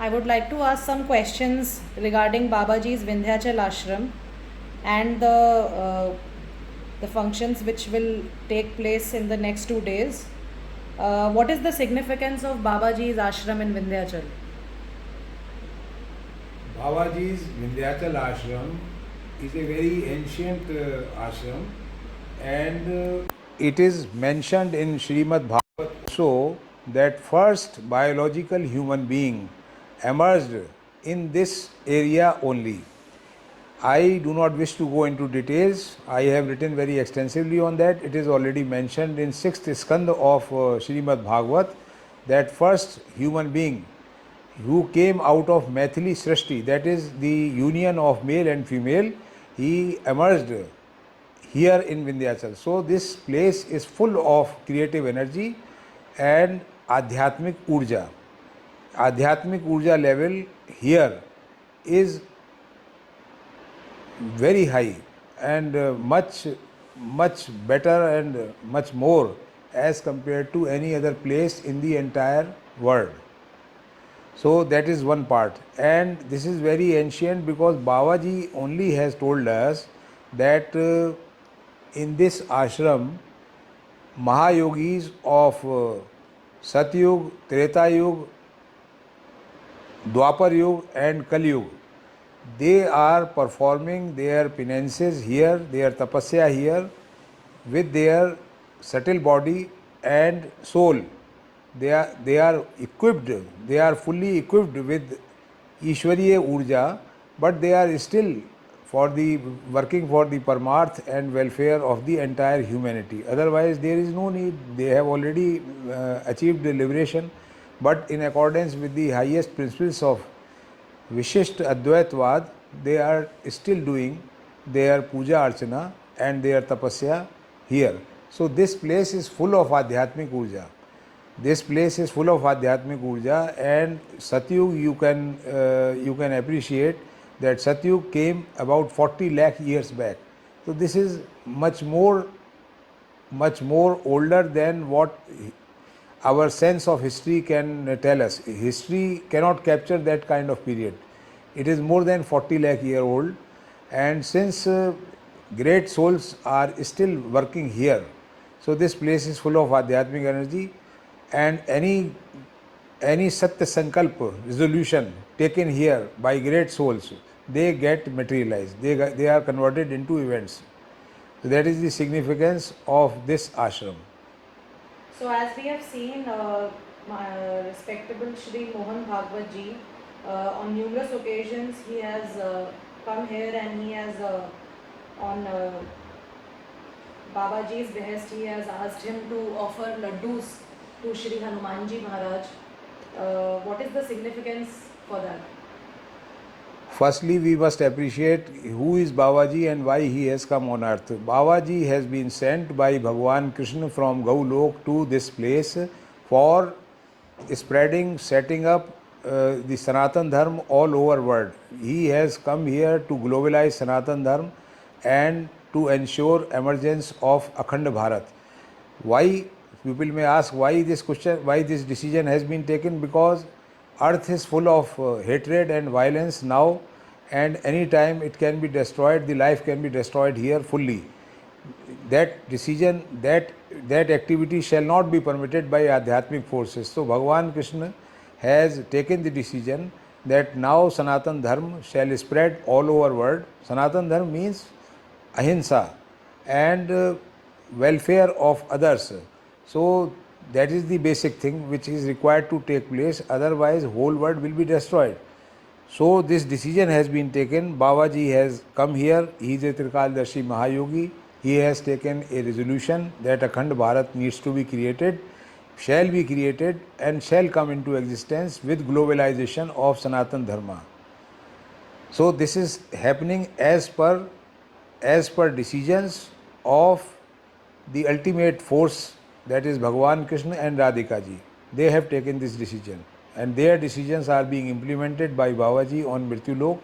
I would like to ask some questions regarding Babaji's Vindhyachal Ashram and the functions which will take place in the next 2 days. What is the significance of Babaji's ashram in Vindhyachal? Babaji's Vindhyachal Ashram is a very ancient ashram, and it is mentioned in Srimad Bhagavatam also that first biological human being emerged in this area only. I do not wish to go into details. I have written very extensively on that. It is already mentioned in 6th skanda of Srimad Bhagavat that first human being who came out of Maithili Srishti, that is the union of male and female, he emerged here in Vindhyachal. So this place is full of creative energy and Adhyatmik Urja. Adhyatmik Urja level here is very high and much better and much more as compared to any other place in the entire world. So that is one part, and this is very ancient because Babaji only has told us that in this ashram Mahayogis of Satyug, Treta Yug, Dwapar Yug and Kali Yug, they are performing their penances here, their tapasya here with their subtle body and soul. They are equipped, they are fully equipped with Ishwariya Urja, but they are still working for the Paramarth and welfare of the entire humanity. Otherwise, there is no need. They have already achieved the liberation, but in accordance with the highest principles of Vishisht Advaitvad, they are still doing their puja archana and their tapasya here. So this place is full of Adhyatmik Urja. This place is full of Adhyatmik Urja, and Satyug you can appreciate that Satyug came about 40 lakh years back. So this is much more older than what our sense of history can tell us. History cannot capture that kind of period. It is more than 40 lakh year old, and since great souls are still working here, so this place is full of Adhyatmic energy, and any Satya Sankalp resolution taken here by great souls, they get materialized. They are converted into events. So that is the significance of this ashram. So, as we have seen, my respectable Shri Mohan Bhagwat ji, on numerous occasions he has come here and he has on Babaji's behest, he has asked him to offer laddus to Shri Hanumanji Maharaj. What is the significance for that? Firstly, we must appreciate who is Babaji and why he has come on earth. Babaji has been sent by Bhagwan Krishna from Gaulok to this place for spreading, setting up the Sanatan Dharma all over world. He has come here to globalize Sanatan Dharma and to ensure emergence of Akhand Bharat. Why? People may ask why this question, why this decision has been taken, because earth is full of hatred and violence now, and any time it can be destroyed, the life can be destroyed here fully. That decision, that activity shall not be permitted by Adhyatmic forces. So Bhagavan Krishna has taken the decision that now Sanatan Dharma shall spread all over world. Sanatan Dharma means ahimsa and welfare of others. So that is the basic thing which is required to take place, otherwise whole world will be destroyed. So this decision has been taken. Babaji has come here. He is a Trikaldarshi Mahayogi. He has taken a resolution that Akhand Bharat needs to be created, shall be created and shall come into existence with globalization of Sanatan Dharma. So this is happening as per decisions of the ultimate force, that is Bhagavan Krishna and Radhika ji. They have taken this decision, and their decisions are being implemented by Babaji on Mrityulok.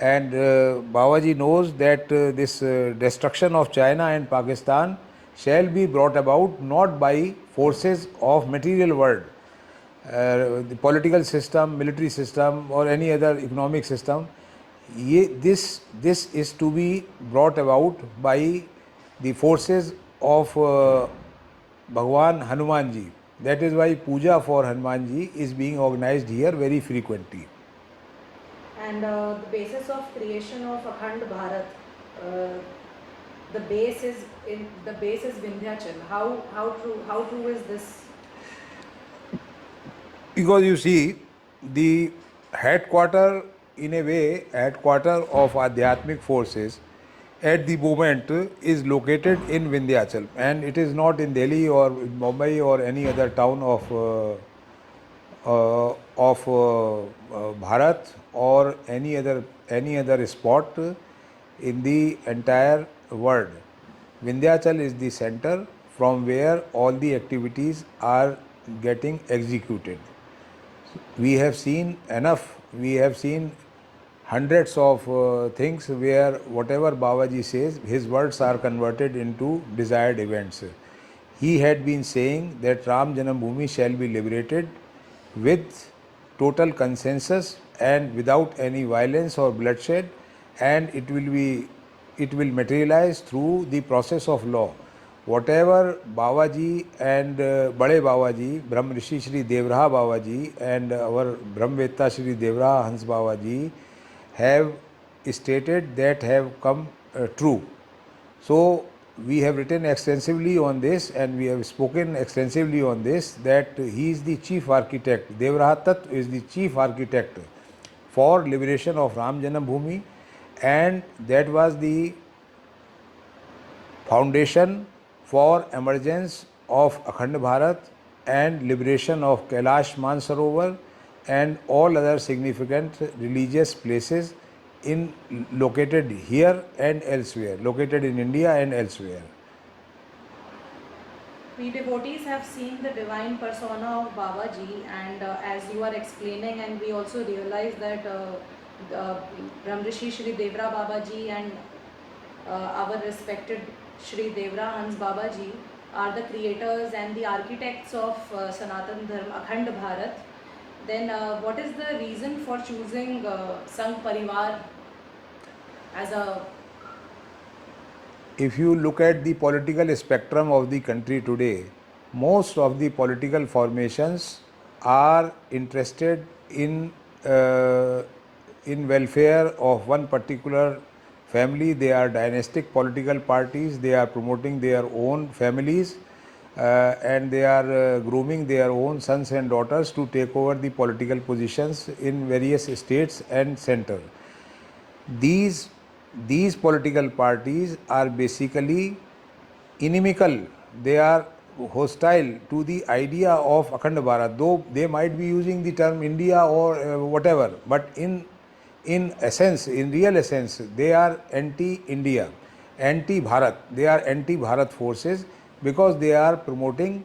And Babaji knows that this destruction of China and Pakistan shall be brought about not by forces of material world. the political system, military system, or any other economic system. This is to be brought about by the forces of Bhagwan Hanumanji. That is why puja for Hanumanji is being organized here very frequently. And the basis of creation of Akhand Bharat, uh, the base is Vindhyachal. How true is this? Because you see, the headquarter, in a way, headquarter of Adhyatmic forces at the moment is located in Vindhyachal, and it is not in Delhi or in Mumbai or any other town of Bharat or any other spot in the entire world. Vindhyachal is the center from where all the activities are getting executed. We have seen enough. We have seen hundreds of things where whatever Babaji says, his words are converted into desired events. He had been saying that Ram Janambhumi shall be liberated with total consensus and without any violence or bloodshed, and it will materialize through the process of law. Whatever Babaji and Bade Babaji, Brahm Rishi Shri Devraha Babaji and our Brahmvetta Shri Devraha Hans Babaji have stated, that have come true. So we have written extensively on this and we have spoken extensively on this, that he is the chief architect. Devraha Tattva is the chief architect for liberation of Ram Janambhumi, and that was the foundation for emergence of Akhand Bharat and liberation of Kailash Mansarovar and all other significant religious places located here and elsewhere, located in India and elsewhere. We devotees have seen the divine persona of Babaji, and as you are explaining, and we also realize that Brahm Rishi Shri Devra Babaji and our respected Shri Devra Hans Babaji are the creators and the architects of Sanatan Dharma, Akhand Bharat. Then what is the reason for choosing Sangh Parivar as a... If you look at the political spectrum of the country today, most of the political formations are interested in welfare of one particular family. They are dynastic political parties. They are promoting their own families and they are grooming their own sons and daughters to take over the political positions in various states and center. These political parties are basically inimical. They are hostile to the idea of Akhand Bharat, though they might be using the term India or whatever, but in essence, in real essence, they are anti-India, anti-Bharat. They are anti-Bharat forces because they are promoting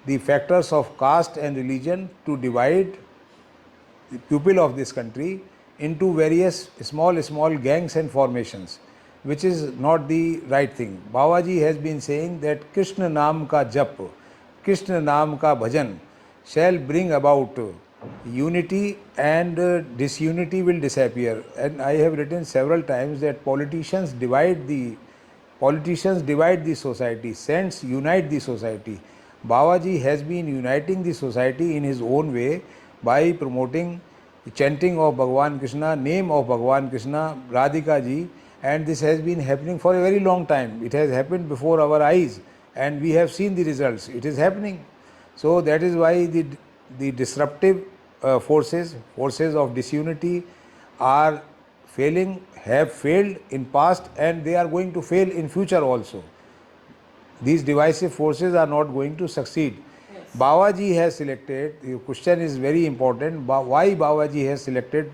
the factors of caste and religion to divide the people of this country into various small gangs and formations, which is not the right thing. Babaji has been saying that Krishna Naam ka jap, Krishna Naam ka bhajan shall bring about unity, and disunity will disappear. And I have written several times that politicians divide the society, saints unite the society. Babaji has been uniting the society in his own way by promoting chanting of Bhagwan Krishna, name of Bhagwan Krishna, Radhika ji, and this has been happening for a very long time. It has happened before our eyes and we have seen the results. It is happening. So that is why the disruptive forces of disunity are failing, have failed in past, and they are going to fail in future also. These divisive forces are not going to succeed. Yes. Babaji has selected, the question is very important, why Babaji has selected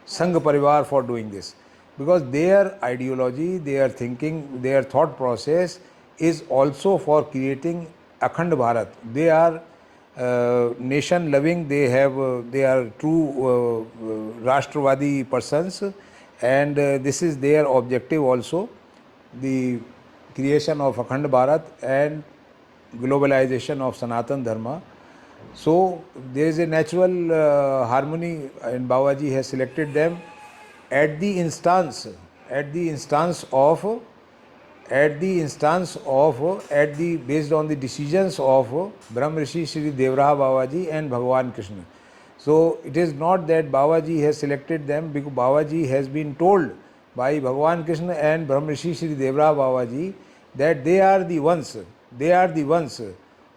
Sangh Parivar for doing this? Because their ideology, their thinking, their thought process is also for creating Akhand Bharat. They are nation loving, they are true Rashtravadi persons, and this is their objective also, the creation of Akhand Bharat and globalization of Sanatan Dharma. So there is a natural harmony, and Babaji has selected them at the instance, at the instance of, at the instance of, at the based on the decisions of Brahm Rishi Shri Devraha Babaji and Bhagavan Krishna. So it is not that Babaji has selected them, because Babaji has been told by Bhagavan Krishna and Brahm Rishi Shri Devraha Babaji that they are the ones, they are the ones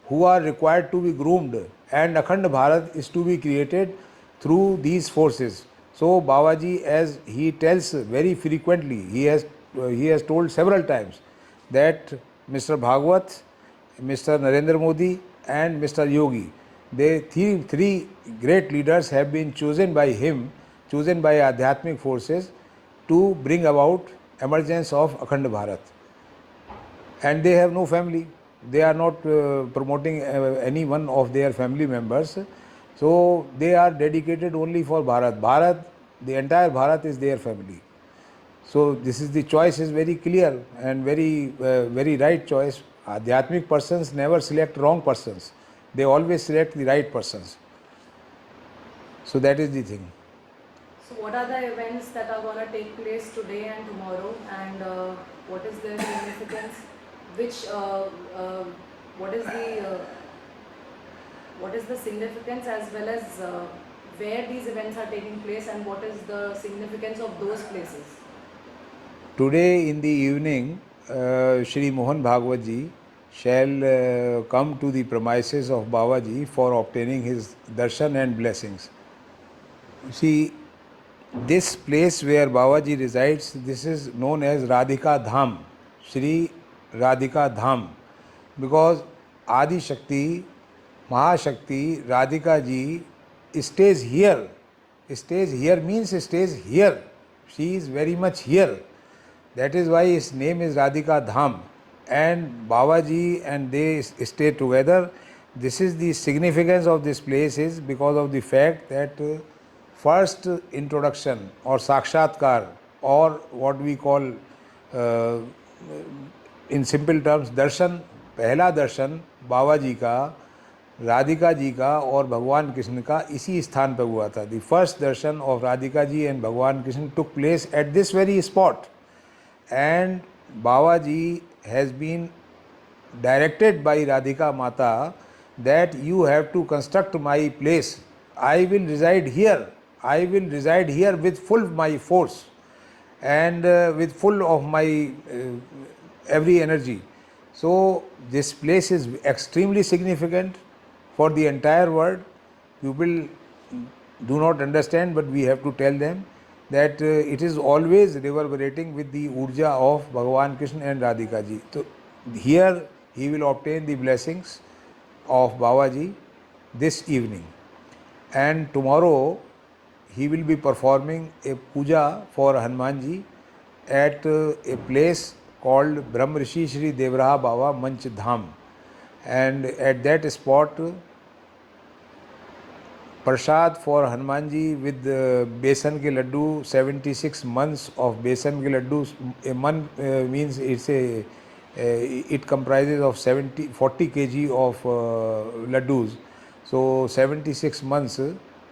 who are required to be groomed, and Akhand Bharat is to be created through these forces. So Babaji, as he tells very frequently, he has told several times that Mr. Bhagwat, Mr. Narendra Modi and Mr. Yogi, they three great leaders have been chosen by him, chosen by Adhyatmic forces to bring about emergence of Akhand Bharat. And they have no family. They are not promoting any one of their family members. So they are dedicated only for Bharat. Bharat, the entire Bharat is their family. So this is the choice is very clear and very right choice. Adhyatmic persons never select wrong persons. They always select the right persons. So that is the thing. So what are the events that are going to take place today and tomorrow, and what is their significance? Which what is the significance, as well as where these events are taking place, and what is the significance of those places? Today in the evening, Shri Mohan Bhagwat ji shall come to the premises of Babaji for obtaining his darshan and blessings. See, this place where Babaji resides, this is known as Radhika Dham, Shri Radhika Dham, because Adi Shakti, Mahashakti, Radhika ji stays here. Stays here means stays here. She is very much here. That is why his name is Radhika Dham. And Babaji and they stay together. This is the significance of this place is because of the fact that first introduction or Sakshatkar, or what we call in simple terms darshan, पहला दर्शन बाबा जी का, राधिका जी का और भगवान कृष्ण का इसी स्थान पर हुआ था. The first darshan of Radhika ji and Bhagwan Krishna took place at this very spot, and Babaji has been directed by Radhika Mata that you have to construct my place. I will reside here. I will reside here with full my force and with full of my every energy. So this place is extremely significant for the entire world. People do not understand, but we have to tell them that it is always reverberating with the urja of Bhagavan Krishna and Radhika ji. So here he will obtain the blessings of Babaji this evening, and tomorrow he will be performing a puja for Hanumanji at a place called Brahm Rishi Shri Devraha Baba Manch Dham, and at that spot prasad for Hanuman ji with besan के Laddu, 76 months of बेसन के लड्डू. ए मन means it's it comprises of 40 kg of laddus. So 76 months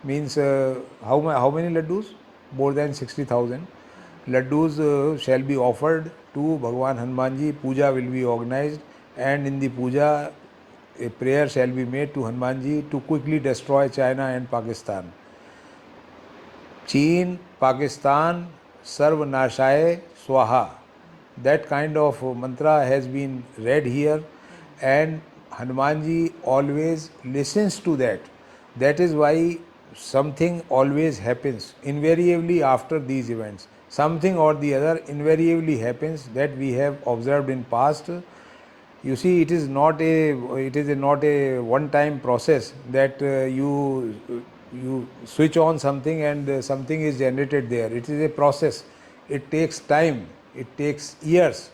means how many laddus? More than 60,000 laddus shall be offered to Bhagwan Hanumanji. Puja will be organized, and in the puja a prayer shall be made to Hanumanji to quickly destroy China and Pakistan. Cheen, Pakistan, Sarv Nashaye Swaha. That kind of mantra has been read here, and Hanumanji always listens to that. That is why something always happens invariably after these events. Something or the other invariably happens that we have observed in past. You see, it is not a one-time process that you switch on something and something is generated there. It is a process. It takes time. It takes years.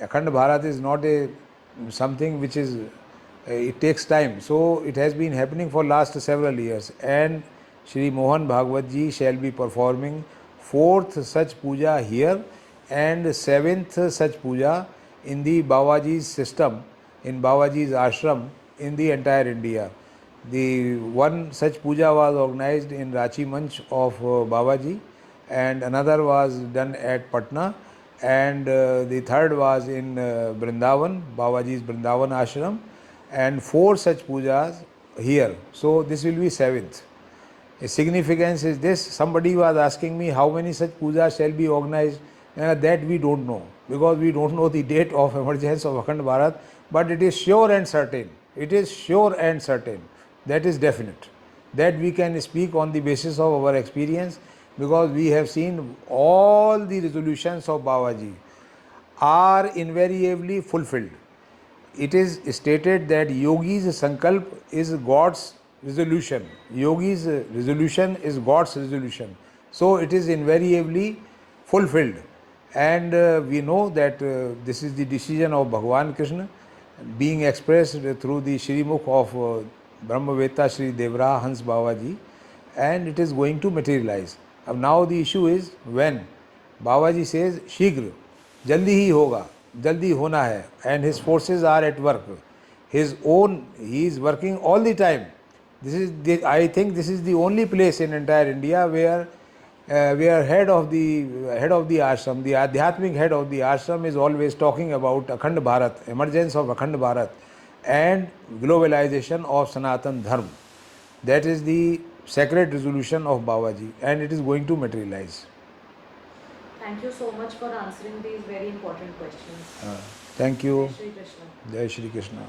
Akhand Bharat is not a something which is. It takes time. So it has been happening for last several years. And Shri Mohan Bhagwat ji shall be performing 4th such puja here and 7th such puja in the Babaji's system, in Babaji's ashram in the entire India. The one such puja was organized in Rachi Manch of Babaji, and another was done at Patna, and the third was in Vrindavan, Babaji's Vrindavan ashram, and 4 such pujas here. So this will be 7th. The significance is this: somebody was asking me how many such pujas shall be organized. That we don't know, because we don't know the date of emergence of Akhand Bharat, but it is sure and certain. It is sure and certain. That is definite. That we can speak on the basis of our experience, because we have seen all the resolutions of Babaji are invariably fulfilled. It is stated that Yogi's Sankalp is God's resolution. Yogi's resolution is God's resolution. So it is invariably fulfilled. And we know that this is the decision of Bhagavan Krishna being expressed through the Shrimukh of Brahmaveta Shri Devra Hans Babaji, and it is going to materialize. Now the issue is when Babaji says शीघ्र, जल्दी ही होगा, जल्दी होना है, and his forces are at work. His own, he is working all the time. I think this is the only place in entire India where head of the ashram, the Adhyatmic head of the ashram, is always talking about Akhand Bharat, emergence of Akhand Bharat, and globalization of Sanatan Dharma. That is the sacred resolution of Babaji, and it is going to materialize. Thank you so much for answering these very important questions. Thank you. Jai Shri Krishna. Jai Shri Krishna.